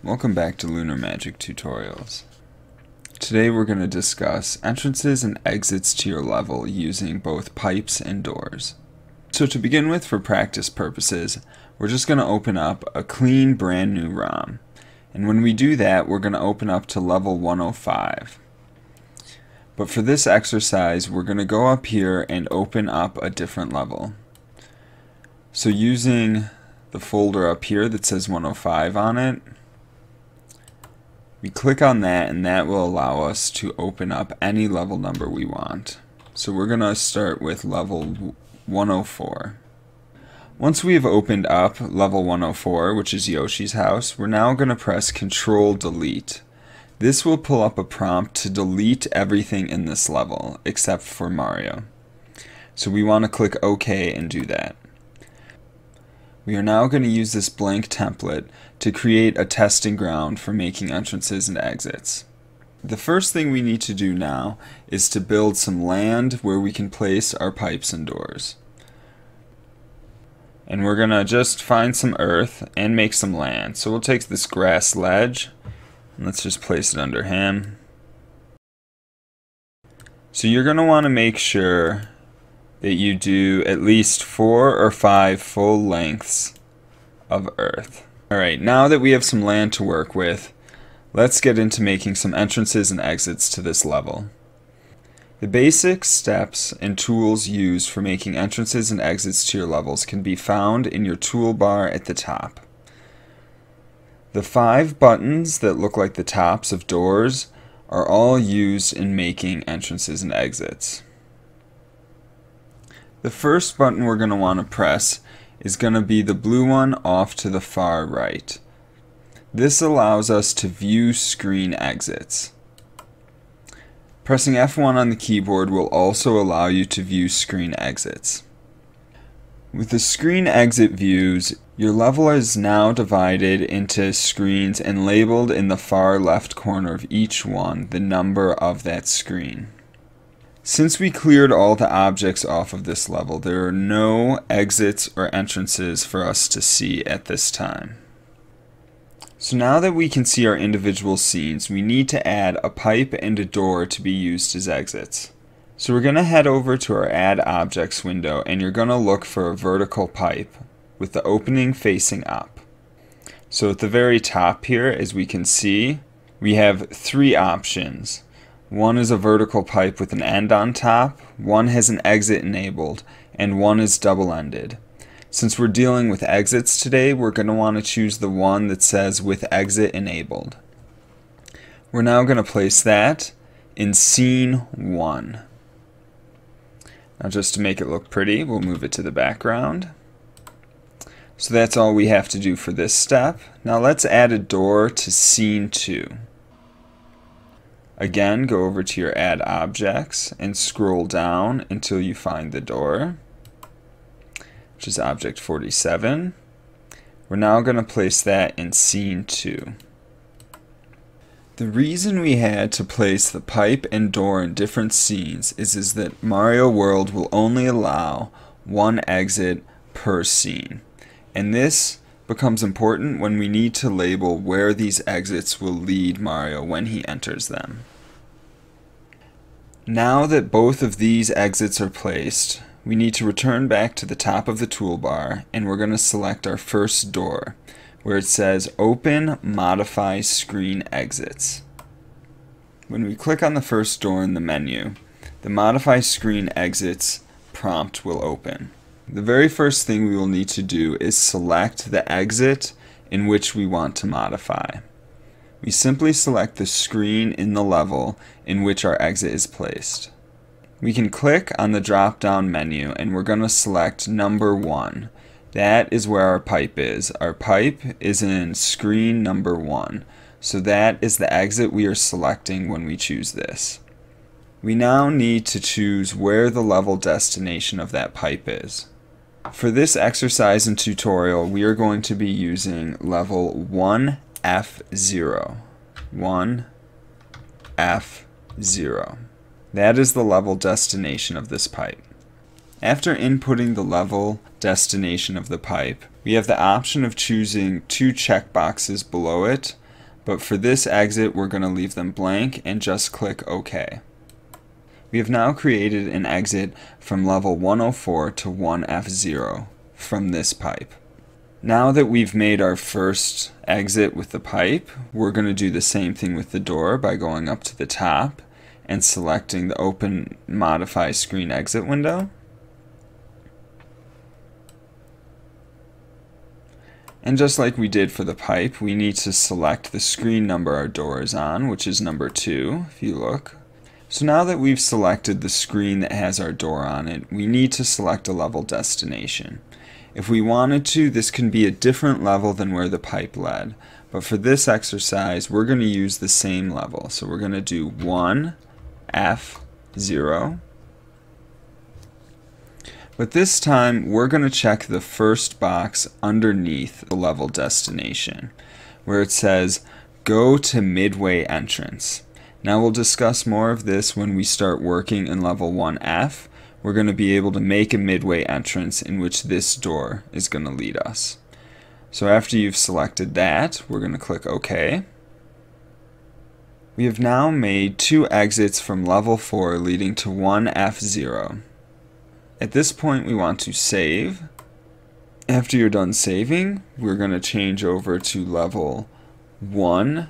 Welcome back to Lunar Magic Tutorials. Today we're going to discuss entrances and exits to your level using both pipes and doors. So to begin with, for practice purposes, we're just going to open up a clean brand new ROM. And when we do that, we're going to open up to level 105. But for this exercise, we're going to go up here and open up a different level. So using the folder up here that says 105 on it, we click on that and that will allow us to open up any level number we want. So we're going to start with level 104. Once we have opened up level 104, which is Yoshi's house, we're now going to press Control Delete. This will pull up a prompt to delete everything in this level except for Mario. So we want to click OK and do that. We are now going to use this blank template to create a testing ground for making entrances and exits. The first thing we need to do now is to build some land where we can place our pipes and doors. And we're going to just find some earth and make some land. So we'll take this grass ledge and let's just place it under him. So you're going to want to make sure that you do at least 4 or 5 full lengths of earth. Alright, now that we have some land to work with, let's get into making some entrances and exits to this level. The basic steps and tools used for making entrances and exits to your levels can be found in your toolbar at the top. The 5 buttons that look like the tops of doors are all used in making entrances and exits. The first button we're going to want to press is going to be the blue one off to the far right. This allows us to view screen exits. Pressing F1 on the keyboard will also allow you to view screen exits. With the screen exit views, your level is now divided into screens and labeled in the far left corner of each one the number of that screen. Since we cleared all the objects off of this level, there are no exits or entrances for us to see at this time. So now that we can see our individual scenes, we need to add a pipe and a door to be used as exits. So we're going to head over to our Add Objects window and you're going to look for a vertical pipe with the opening facing up. So at the very top here, as we can see, we have 3 options. One is a vertical pipe with an end on top, one has an exit enabled, and one is double-ended. Since we're dealing with exits today, we're going to want to choose the one that says with exit enabled. We're now going to place that in scene 1. Now just to make it look pretty, we'll move it to the background. So that's all we have to do for this step. Now let's add a door to scene 2. Again, go over to your Add Objects and scroll down until you find the door, which is Object 47. We're now going to place that in Scene 2. The reason we had to place the pipe and door in different scenes is that Mario World will only allow 1 exit per scene. And this becomes important when we need to label where these exits will lead Mario when he enters them. Now that both of these exits are placed, we need to return back to the top of the toolbar and we're going to select our first door where it says Open Modify Screen Exits. When we click on the first door in the menu, the Modify Screen Exits prompt will open. The very first thing we will need to do is select the exit in which we want to modify. We simply select the screen in the level in which our exit is placed. We can click on the drop-down menu and we're going to select number 1. That is where our pipe is. Our pipe is in screen number 1. So that is the exit we are selecting when we choose this. We now need to choose where the level destination of that pipe is. For this exercise and tutorial, we are going to be using level 1F0. 1F0. That is the level destination of this pipe. After inputting the level destination of the pipe, we have the option of choosing 2 checkboxes below it but for this exit we're going to leave them blank and just click OK. We have now created an exit from level 104 to 1F0 from this pipe. Now that we've made our first exit with the pipe, we're going to do the same thing with the door by going up to the top and selecting the Open Modify Screen Exit window. And just like we did for the pipe, we need to select the screen number our door is on, which is number 2, if you look. So now that we've selected the screen that has our door on it, we need to select a level destination. If we wanted to, this can be a different level than where the pipe led. But for this exercise, we're going to use the same level. So we're going to do 1F0. But this time, we're going to check the first box underneath the level destination, where it says, Go to Midway Entrance. Now we'll discuss more of this when we start working in level 1F. We're going to be able to make a midway entrance in which this door is going to lead us. So after you've selected that, we're going to click OK. We have now made 2 exits from level 4 leading to 1F0. At this point we want to save. After you're done saving, we're going to change over to level 1F0.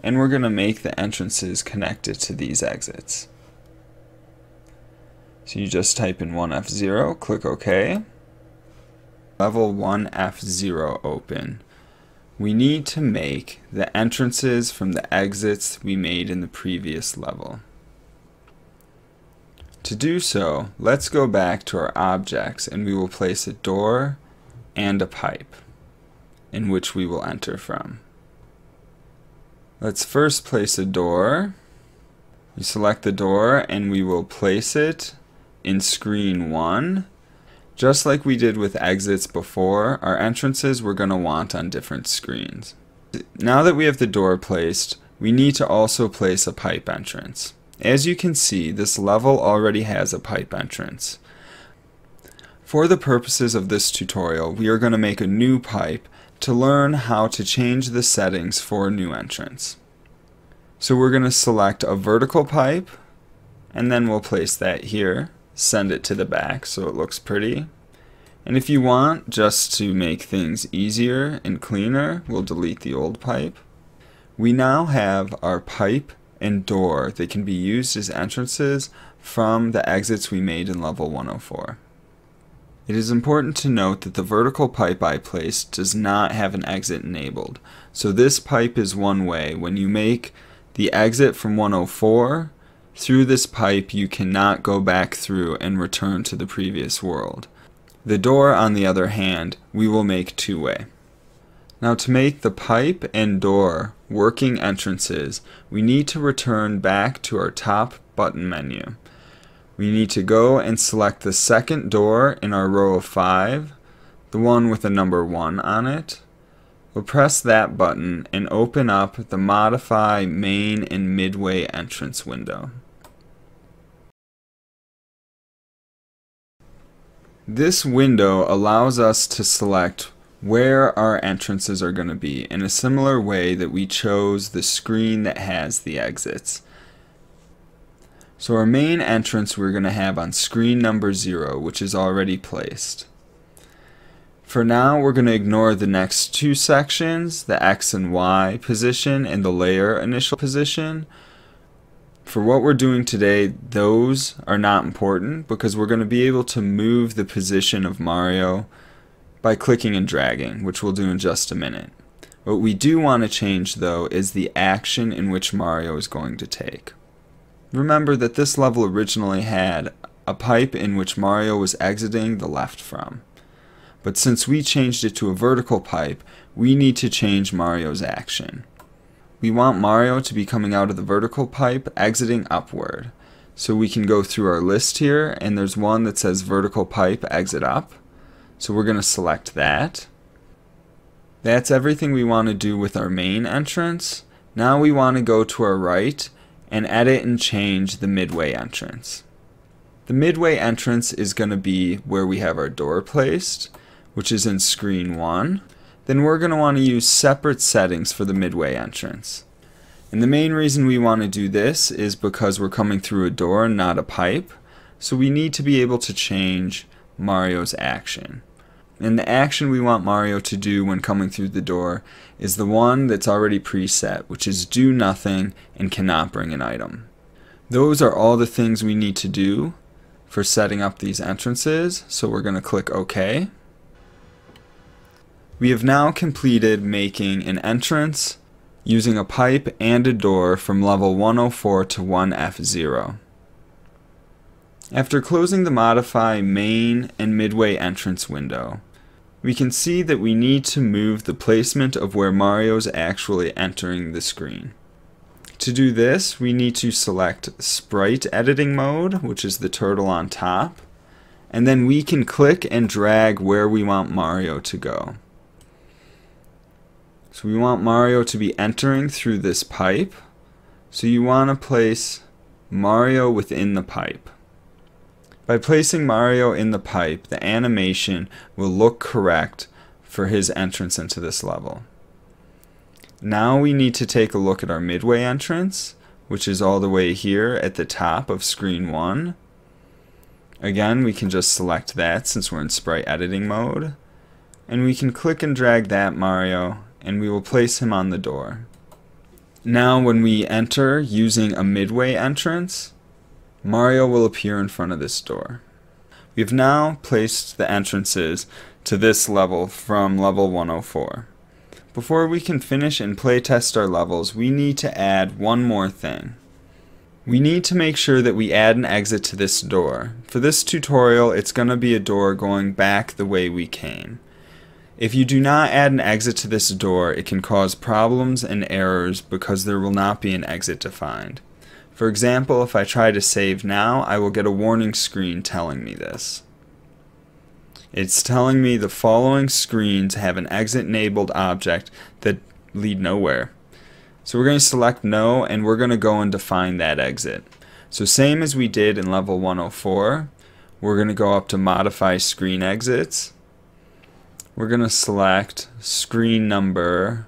And we're going to make the entrances connected to these exits. So you just type in 1F0, click OK. Level 1F0 open. We need to make the entrances from the exits we made in the previous level. To do so, let's go back to our objects and we will place a door and a pipe in which we will enter from. Let's first place a door. We select the door and we will place it in screen 1. Just like we did with exits before, our entrances we're going to want on different screens. Now that we have the door placed, we need to also place a pipe entrance. As you can see, this level already has a pipe entrance. For the purposes of this tutorial, we are going to make a new pipe to learn how to change the settings for a new entrance. So we're going to select a vertical pipe, and then we'll place that here, send it to the back so it looks pretty. And if you want, just to make things easier and cleaner, we'll delete the old pipe. We now have our pipe and door that can be used as entrances from the exits we made in level 104. It is important to note that the vertical pipe I placed does not have an exit enabled. So this pipe is one way. When you make the exit from 104, through this pipe you cannot go back through and return to the previous world. The door, on the other hand, we will make two-way. Now to make the pipe and door working entrances, we need to return back to our top button menu. We need to go and select the second door in our row of 5, the one with the number 1 on it. We'll press that button and open up the Modify Main and Midway Entrance window. This window allows us to select where our entrances are going to be in a similar way that we chose the screen that has the exits. So our main entrance we're going to have on screen number 0, which is already placed. For now, we're going to ignore the next 2 sections, the X and Y position and the layer initial position. For what we're doing today, those are not important because we're going to be able to move the position of Mario by clicking and dragging, which we'll do in just a minute. What we do want to change, though, is the action in which Mario is going to take. Remember that this level originally had a pipe in which Mario was exiting the left from. But since we changed it to a vertical pipe, we need to change Mario's action. We want Mario to be coming out of the vertical pipe, exiting upward. So we can go through our list here, and there's one that says vertical pipe, exit up. So we're going to select that. That's everything we want to do with our main entrance. Now we want to go to our right and edit and change the midway entrance. The midway entrance is going to be where we have our door placed, which is in screen 1. then we're going to want to use separate settings for the midway entrance. And the main reason we want to do this is because we're coming through a door and not a pipe, so we need to be able to change Mario's action. And the action we want Mario to do when coming through the door is the one that's already preset, which is do nothing and cannot bring an item. Those are all the things we need to do for setting up these entrances, so we're going to click OK. We have now completed making an entrance using a pipe and a door from level 104 to 1F0. After closing the Modify Main and Midway entrance window, we can see that we need to move the placement of where Mario's actually entering the screen. To do this, we need to select Sprite Editing Mode, which is the turtle on top, and then we can click and drag where we want Mario to go. So we want Mario to be entering through this pipe, so you want to place Mario within the pipe. By placing Mario in the pipe, the animation will look correct for his entrance into this level. Now we need to take a look at our midway entrance, which is all the way here at the top of screen 1. Again, we can just select that since we're in sprite editing mode, and we can click and drag that Mario, and we will place him on the door. Now when we enter using a midway entrance, Mario will appear in front of this door. We've now placed the entrances to this level from level 104. Before we can finish and playtest our levels, we need to add one more thing. We need to make sure that we add an exit to this door. For this tutorial, it's going to be a door going back the way we came. If you do not add an exit to this door, it can cause problems and errors because there will not be an exit defined. For example, if I try to save now, I will get a warning screen telling me this. It's telling me the following screens have an exit-enabled object that lead nowhere. So we're going to select no, and we're going to go and define that exit. So same as we did in level 104, we're going to go up to Modify Screen Exits. We're going to select screen number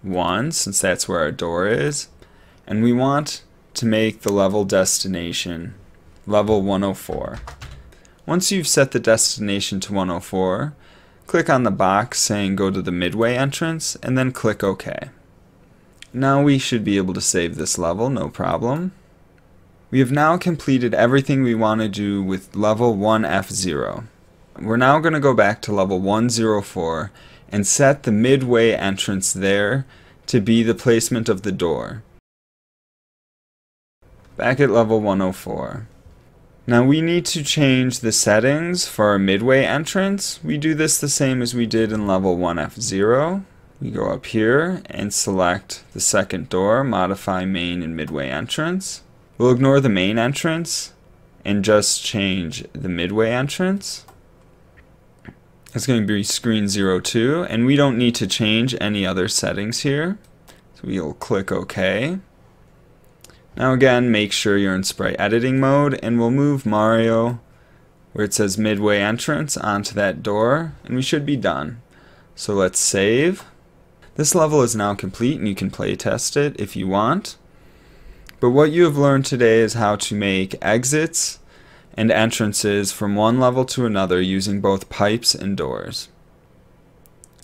1, since that's where our door is, and we want to make the level destination level 104. Once you've set the destination to 104, click on the box saying go to the midway entrance, and then click OK. Now we should be able to save this level, no problem. We have now completed everything we want to do with level 1F0. We're now going to go back to level 104 and set the midway entrance there to be the placement of the door. Back at level 104. Now we need to change the settings for our midway entrance. We do this the same as we did in level 1F0. We go up here and select the second door, Modify Main and Midway Entrance. We'll ignore the main entrance and just change the midway entrance. It's going to be screen 02, and we don't need to change any other settings here. So we'll click OK. Now again, make sure you're in sprite editing mode, and we'll move Mario where it says midway entrance onto that door, and we should be done. So let's save. This level is now complete, and you can play test it if you want. But what you have learned today is how to make exits and entrances from one level to another using both pipes and doors.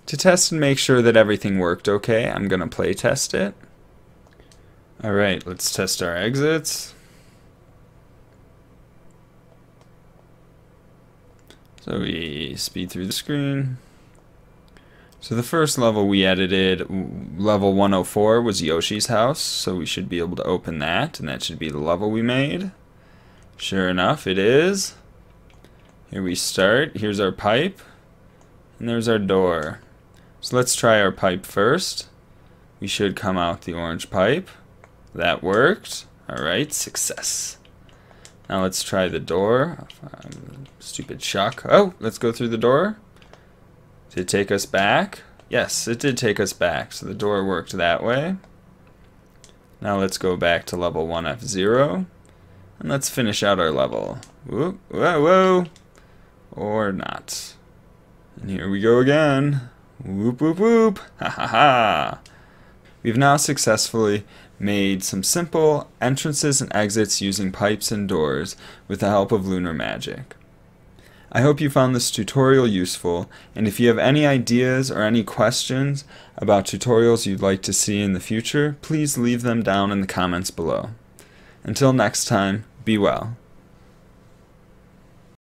To test and make sure that everything worked okay, I'm going to play test it. Alright, let's test our exits. So we speed through the screen. So the first level we edited, level 104, was Yoshi's house, so we should be able to open that, and that should be the level we made. Sure enough, it is. Here we start. Here's our pipe, and there's our door. So let's try our pipe first. We should come out the orange pipe. That worked. Alright, success. Now let's try the door. Stupid Chuck. Oh, let's go through the door. Did it take us back? Yes, it did take us back, so the door worked that way. Now let's go back to level 1F0. And let's finish out our level. Whoa, whoa, whoa. Or not. And here we go again. Whoop whoop whoop! Ha ha ha! We've now successfully made some simple entrances and exits using pipes and doors with the help of Lunar Magic. I hope you found this tutorial useful, and if you have any ideas or any questions about tutorials you'd like to see in the future, please leave them down in the comments below. Until next time, be well.